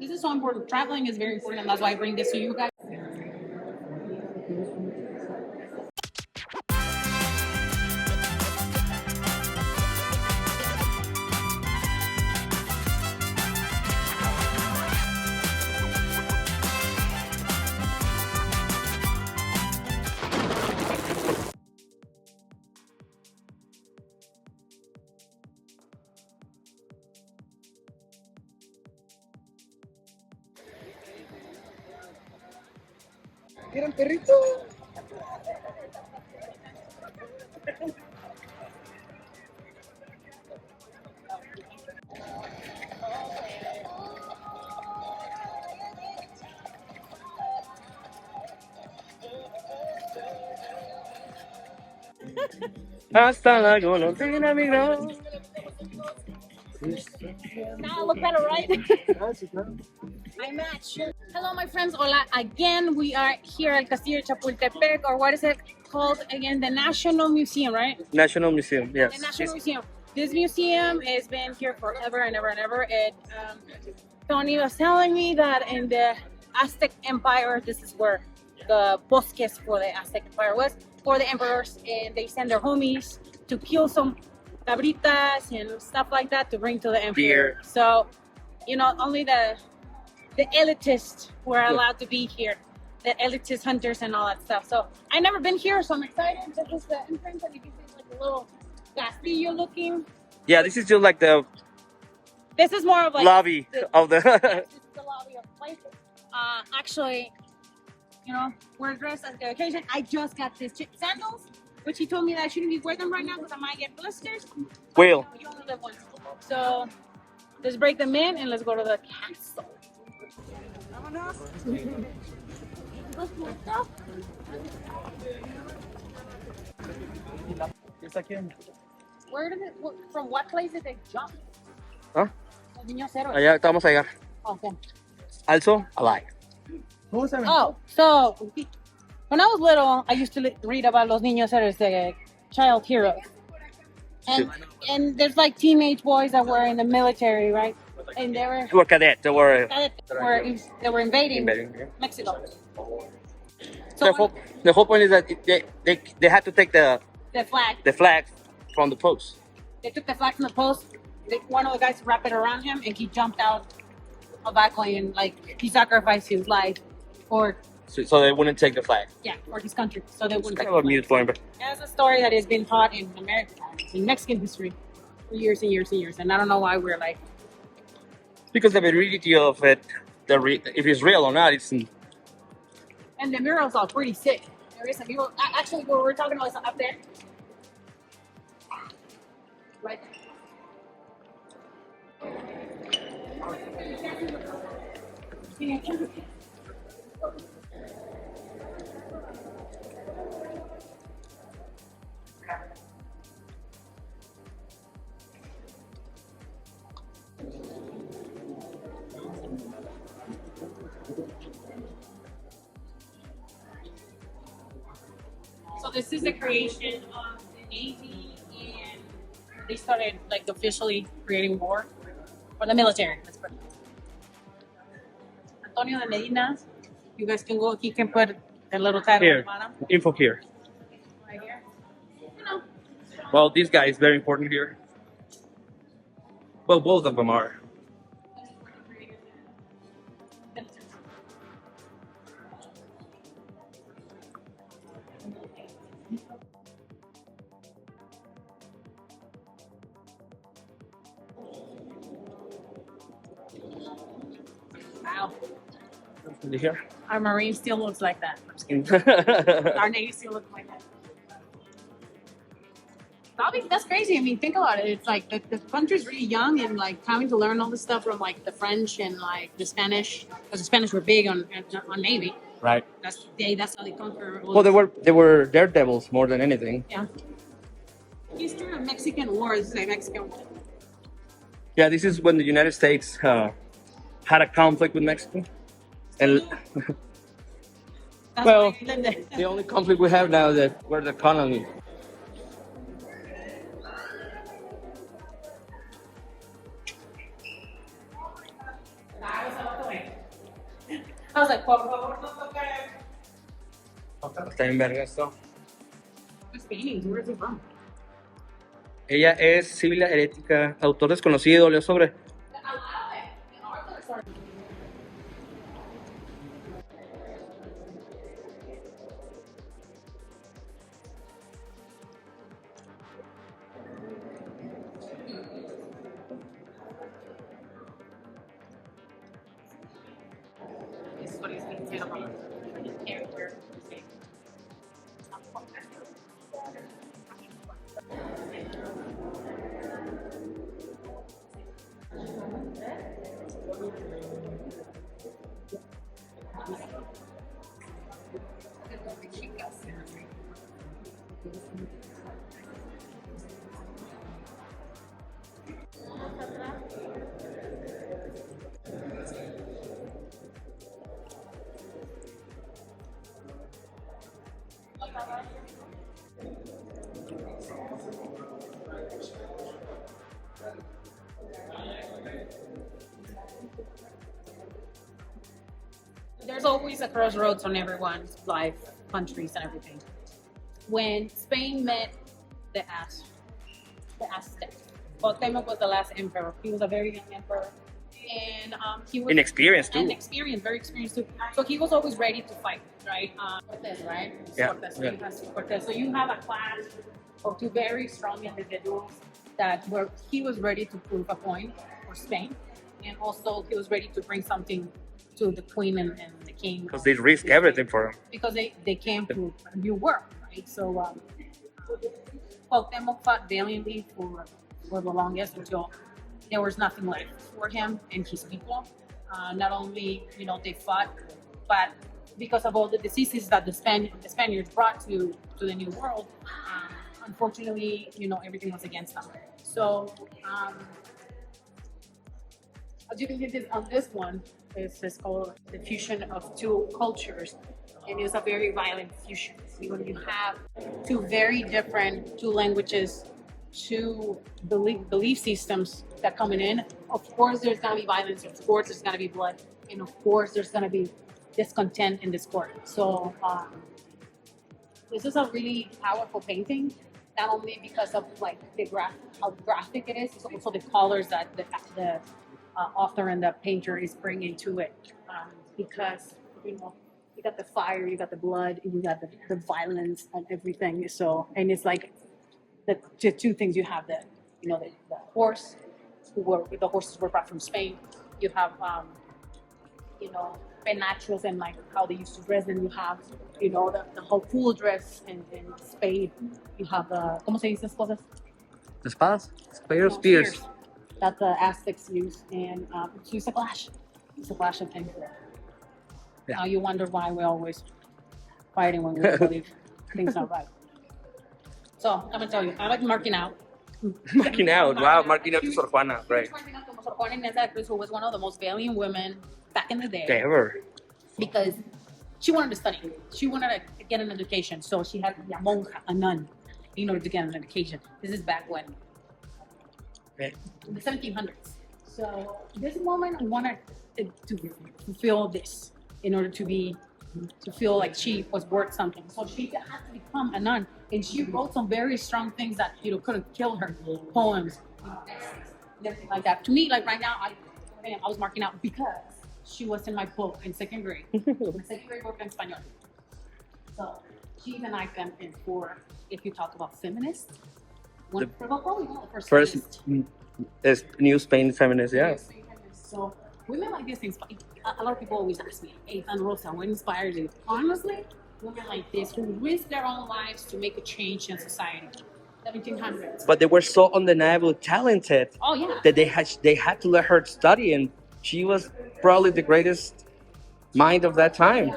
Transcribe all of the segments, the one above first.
This is so important. Traveling is very important, and that's why I bring this to you guys. ¿Quieren perrito? Hasta la golondrina migró. Now I look better, right? I match. Hello, my friends. Hola. Again, we are here at Castillo Chapultepec, or what is it called again? The National Museum, right? National Museum, yes. The National Museum. This museum has been here forever and ever and ever. Tony was telling me that in the Aztec Empire, this is where the bosques for the Aztec Empire was, for the emperors, and they send their homies to kill some cabritas and stuff like that to bring to the emperor. Beer. So, only the elitists were allowed to be here, the elitist hunters and all that stuff. So I never been here, so I'm excited. This is the entrance, and you can see it's like a little Castillo looking. Yeah, this is just like the This is more of like lobby of the. yes, this is the lobby of the place. Actually, we're dressed as the occasion. I just got these sandals, which he told me that I shouldn't be wearing them right now because I might get blisters. Whale. You only live once. So let's break them in and let's go to the castle. Where did from what place did they jump? ¿Ah? Los niños héroes. Allá vamos a llegar. Okay. Also, alive. Oh, so when I was little, I used to read about los niños héroes, the child heroes. And there's like teenage boys that were in the military, right? And they were cadets. They were invading yeah. Mexico. The whole point is that they had to take the flag from the post. They took the flag from the post. One of the guys wrapped it around him, and he jumped out of balcony and he sacrificed his life for So they wouldn't take the flag. for his country. So they wouldn't. Kind of a mute point, but That's a story that has been taught in Mexican history for years and years and years, and I don't know why we're like. because the validity of it, if it's real or not, it's. And the murals are pretty sick. There is a mural. Actually, what we're talking about is up there. Right there. So this is the creation of the Navy, and they started officially creating war for the military. Let's put it. Antonio de Medina. You guys can go. He can put a little title Here. at the bottom. Info here. Right here. Well, this guy is very important here. Well, both of them are. Wow. Here. Our Marine still looks like that. Our Navy still looks like that. That's crazy. I mean, think about it. It's like the country's really young and having to learn all this stuff from the French and the Spanish, because the Spanish were big on Navy. Right. That's how they conquer. Well, they were daredevils more than anything. Yeah. History of Mexican wars, Mexican War. Yeah, this is when the United States had a conflict with Mexico, and That's well, why they lived there. the only conflict we have now is that we're the economy. I was like, por favor, no tocar. Está bien verga esto. It's paintings. Where is it from? Ella es civil herética, autor desconocido, leo sobre. This is what he's being said about his character. There's always a crossroads on everyone's life, countries, and everything. When Spain met the Aztecs, Cuauhtemoc was the last emperor. He was a very young emperor, and he was Inexperienced too. very experienced too. So he was always ready to fight, right? Cortés, right? Yeah, Cortés. So yeah. you have Cortés. So you have a class of two very strong individuals that were. He was ready to prove a point for Spain, and also he was ready to bring something to the queen and the king. Because they risk everything for him. Because they came to a new world, right? So Cuauhtemoc fought valiantly for the longest until there was nothing left for him and his people. Not only they fought, but because of all the diseases that the Spaniards brought to the new world, unfortunately, everything was against them. So as you can see on this one, it's called the fusion of two cultures, and it's a very violent fusion. So when you have two very different, two languages, two belief systems that coming in, of course there's gonna be violence, of course there's gonna be blood, and of course there's gonna be discontent and discord. So this is a really powerful painting, not only because of like how graphic it is, it's also the colors that the author and the painter is bringing to it, because you got the fire, you got the blood, you got the violence and everything. So, and it's like the two things. You have the horse, the horses were brought from Spain. You have penachos and like how they used to dress. And you have the whole full dress in Spain. You have the ¿cómo se dice cosas? Espadas? Spears. That the Aztecs used, and it's used a clash. It's a clash of things. Yeah. Now you wonder why we're always fighting when we believe things are right. So I'm gonna tell you, I like marking out. Marking out. Wow, marking out to Sor Juana. Right. Marking out to Sor Juana Inés, who was one of the most valiant women back in the day. Ever. Because she wanted to study. She wanted to get an education. So she had a monja, a nun, in order to get an education. This is back when. Okay. In the 1700s. So this woman wanted to fulfill this in order to feel like she was worth something. So she had to become a nun, and she wrote some very strong things that couldn't kill her. Poems, essays, everything like that. To me, like right now, I was marking out because she was in my book in second grade. My second grade book in Spanish. So she's an icon for if you talk about feminists. Probably one of the first is New Spain feminist, yeah. So women like this inspire. A lot of people always ask me, "Hey, Rosa, what inspires you?" Honestly, women like this who risk their own lives to make a change in society. 1700s. But they were so undeniably talented. Oh yeah. That they had to let her study, and she was probably the greatest mind of that time.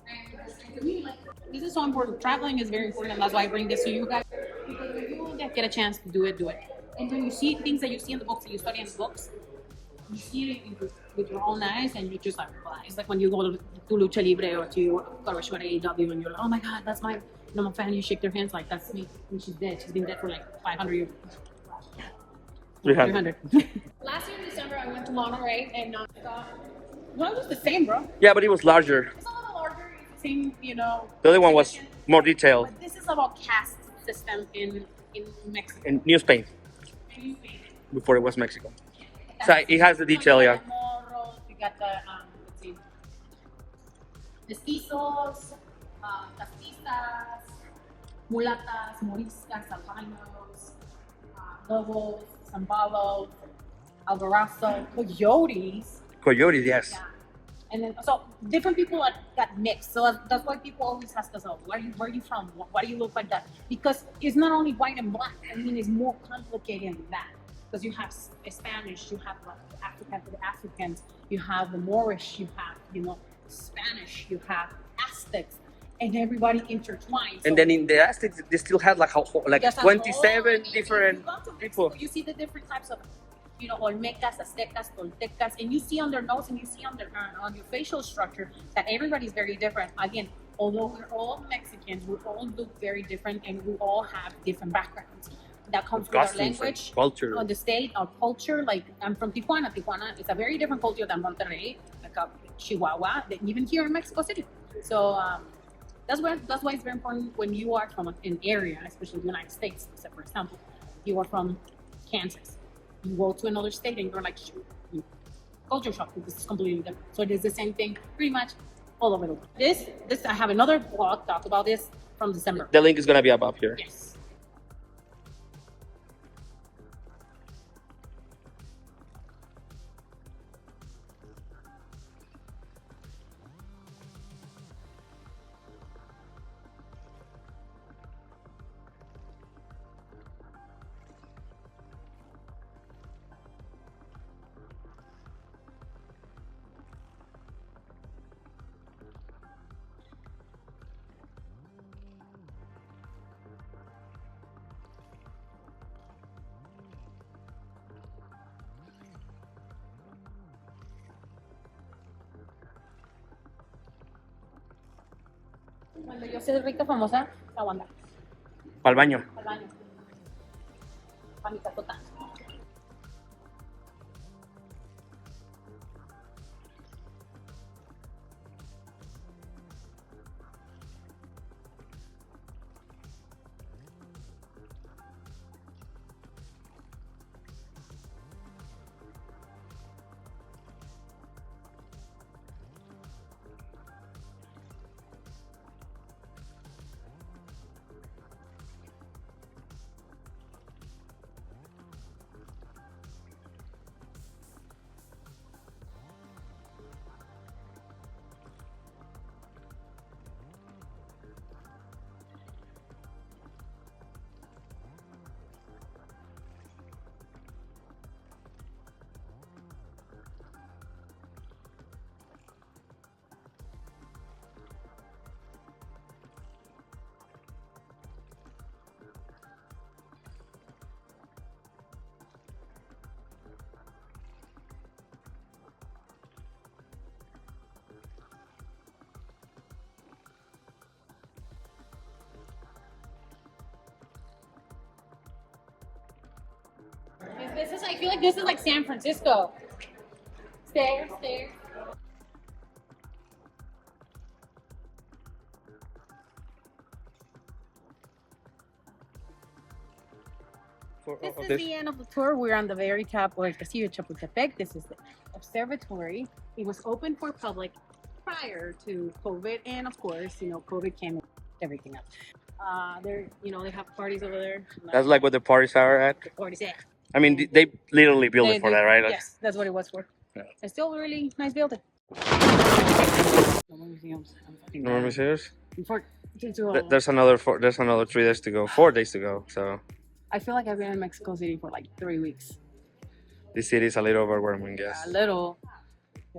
And to me, like, this is so important. Traveling is very important, and that's why I bring this to you guys. Because when you get a chance to do it, do it. And when you see things that you see in the books, that you study in the books, you see it with your own eyes, and you just like, wow. It's like when you go to Lucha Libre or to go to AEW, and you're like, oh my God, that's my fan. You shake their hands like, that's me. And she's dead. She's been dead for like 500 years. 300. Last year in December, I went to Monterey and No, it was the same, bro. Yeah, but it was larger. It's a little larger. It's the same, you know. The other one was more detailed. But this is about caste system in Mexico. In New Spain, In New Spain. before it was Mexico. So it has the detail, yeah. You got the let's see, mestizos, castizas, mulatas, moriscas, albinos, lobos, zambalos, alvarazo, coyotes. Coyotes, yes. Yeah. And then, so different people got mixed. So that's why people always ask us, "Oh, where are you from? Why do you look like that?" Because it's not only white and black. I mean, it's more complicated than that. Because you have Spanish, you have the Africans, you have the Moorish, you have Spanish, you have Aztecs, and everybody intertwined. And then in the Aztecs, they still had like 27 different people. You see the different types of Olmecas, Aztecas, Toltecas, and you see on their nose and you see on your facial structure that everybody's very different. Again, although we're all Mexicans, we all look very different and we all have different backgrounds. That comes with our language, culture, on the state, our culture. Like, I'm from Tijuana. Tijuana is a very different culture than Monterrey, like Chihuahua, even here in Mexico City. So that's why it's very important when you are from an area, especially the United States. Except for example, you are from Kansas. You go to another state and you're like, culture shock. This is completely different. So it is the same thing pretty much all over the world. This I have another blog talk about this from December. The link is gonna be above here. Yes. Cuando yo sea rica, famosa, la banda. Al baño. Al baño. A mi casota. I feel like this is like San Francisco. Stairs. This is the end of the tour. We're on the very top of Castillo, Chapultepec. This is the observatory. It was open for public prior to COVID, and of course, COVID came and everything else. They have parties over there. That's like what the parties are at. The parties, yeah. I mean, they literally built it for that, right? Yes, that's what it was for. Yeah. It's still a really nice building. No more museums. No more museums? There's another 3 days to go. 4 days to go. So I feel like I've been in Mexico City for like 3 weeks. This city is a little overwhelming, yes. Yeah, a little.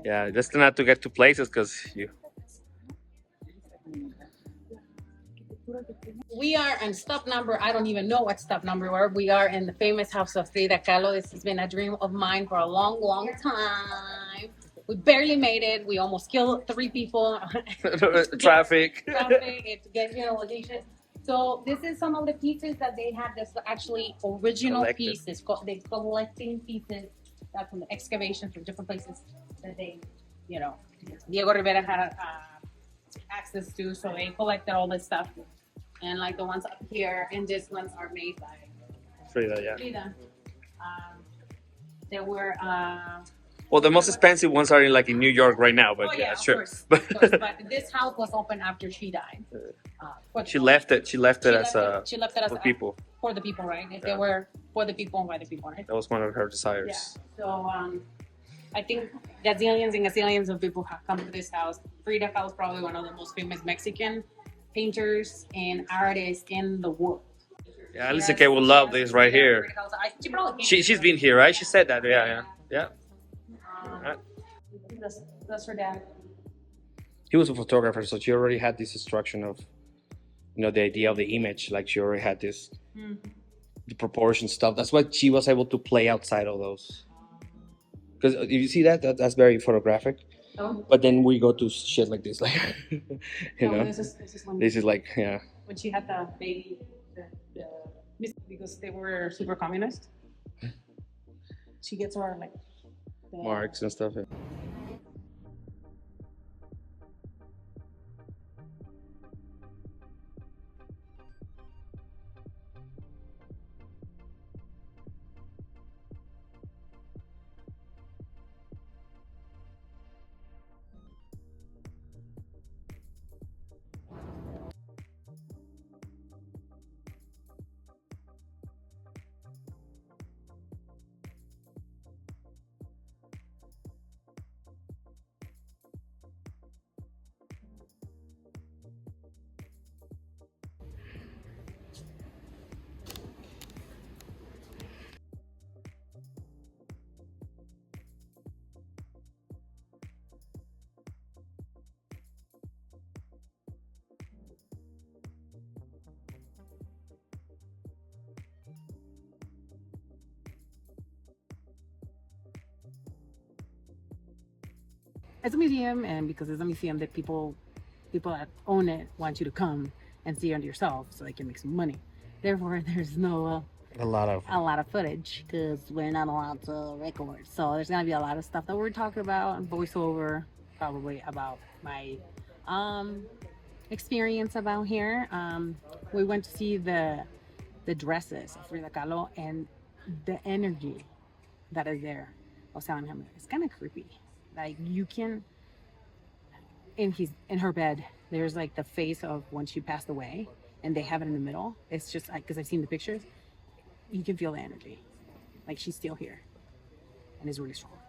Yeah, just not to get to places because We are on stop number, I don't even know what stop number we are. We are in the famous house of Frida, Kahlo. This has been a dream of mine for a long, long time. We barely made it. We almost killed 3 people. Traffic. It's getting location. So this is some of the pieces that they had. That's actually original pieces. They're collecting pieces from the excavations from different places that they you know, Diego Rivera had access to. So they collected all this stuff. And like the ones up here and these ones are made by Frida, yeah. Frida. There were. Well, the most expensive ones are in New York right now, but Oh yeah, sure. of course. But this house was open after she died. She left it. She left it as She left it as for people. For the people, right? If they were for the people and by the people, right? That was one of her Yeah. desires. So I think gazillions and gazillions of people have come to this house. Frida Kahlo is probably one of the most famous Mexican painters and artists in the world. Yeah, Alicia Kay will love this right here. She's been here, right? She said that. Yeah. That's her dad. He was a photographer, so she already had this instruction of, the idea of the image. Like she already had this, the proportion stuff. That's why she was able to play outside of those. Because if you see that's very photographic. Oh. But then we go to shit like this, like This is like when she had the baby, because they were super communist. She gets her like marks and stuff. Yeah. It's a museum, and because it's a museum, that people that own it want you to come and see it yourself, so they can make some money. Therefore, there's no A lot of footage because we're not allowed to record. So there's gonna be a lot of stuff that we're talking about and voiceover, probably about my experience about here. We went to see the dresses of Frida Kahlo and the energy that is there. I was telling him it's kind of creepy. Like you can, in her bed, there's like the face of when she passed away, and they have it in the middle. It's just like, because I've seen the pictures, you can feel the energy, like she's still here, and it's really strong.